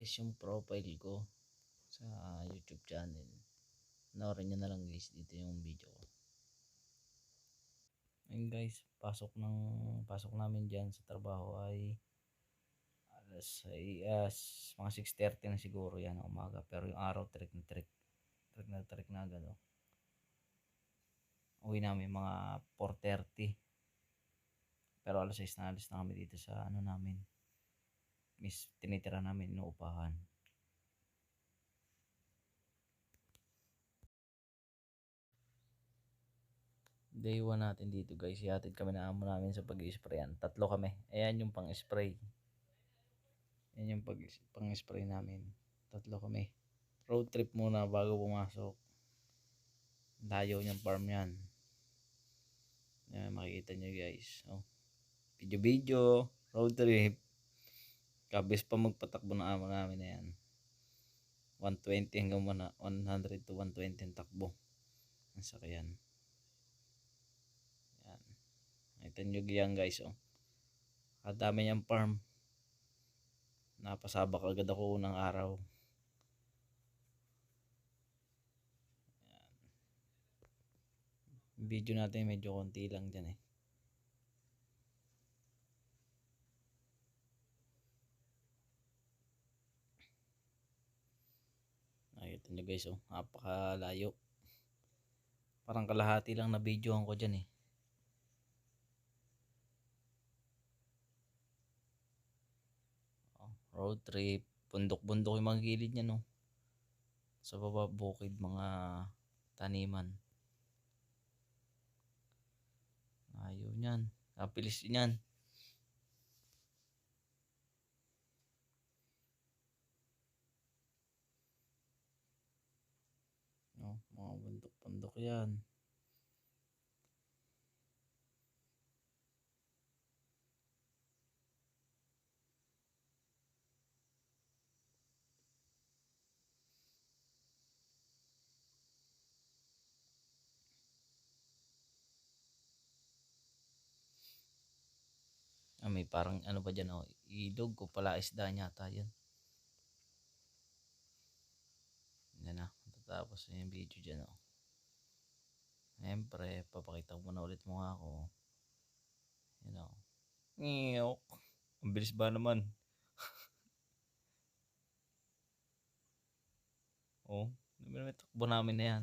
Is yung profile ko sa YouTube channel. Panoorin nyo na lang guys, dito yung video ko. Ayun guys, pasok namin dyan sa trabaho ay mga 6:30 na siguro yan ng umaga. Pero yung araw trick na agad oh. Uwi namin mga 4:30. Pero alas 6 na alis na kami dito sa namin. Tinitira namin inuupahan. Day 1 natin dito guys, ihatid kami na amo namin sa pag-i-sprayan. 3 kami. Ayan yung pang-spray. Yan yung pang-spray namin. 3 kami. Road trip muna bago pumasok. Layo niyang farm yan. Yan, makikita nyo guys. Oh. Video, road trip. Kabis pa magpatakbo ng amo namin na yan. 120 hanggang 100 to 120 ang takbo. Ang sakyan. Yan. Makita nyo yan guys. Oh. Kadami niyang farm. Napasabak agad ako unang araw. Yan. Video natin medyo konti lang dyan eh. Nakita nyo guys oh. Napakalayo. Parang kalahati lang na videohan ko dyan eh. Road trip, bundok-bundok yung mga gilid niya no. Sa baba bukid, mga taniman. Ayaw niyan. Kapilis niyan. No, mga bundok-bundok yan. May parang ano ba dyan oh, ilog o pala isda yata yan. Yan na, tapos yung video dyan oh. Siyempre, papakita ko muna ulit mukha ko. Yan oh. Ngiyok. Ang bilis ba naman? Oh, may takbo namin na yan.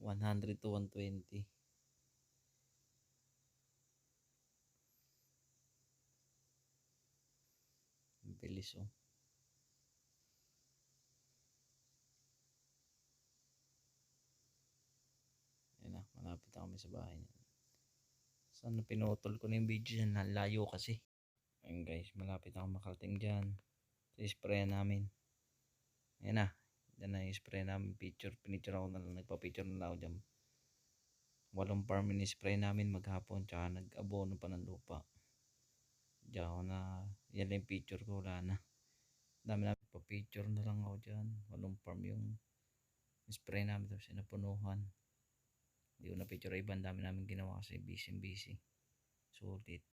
100 to 120. Bilis oh. Yan na, malapit na kami sa bahay niya. Sana pinutol ko na yung video dyan, layo kasi. Ayun guys, malapit na ako makarating dyan. I-spray namin. Ayan na, dyan na i-spray namin picture. Pinicture ako na lang, nagpa-picture na lang ako dyan. 8 farm in-spray namin maghapon, tsaka nag-abono pa ng lupa. Diyan ako na, yan lang yung picture ko, wala na. Dami namin pa-picture na lang ako dyan. 8 farm yung spray namin, tapos inapunuhan. Hindi ko na picture iba, dami namin ginawa kasi busy. Sulit.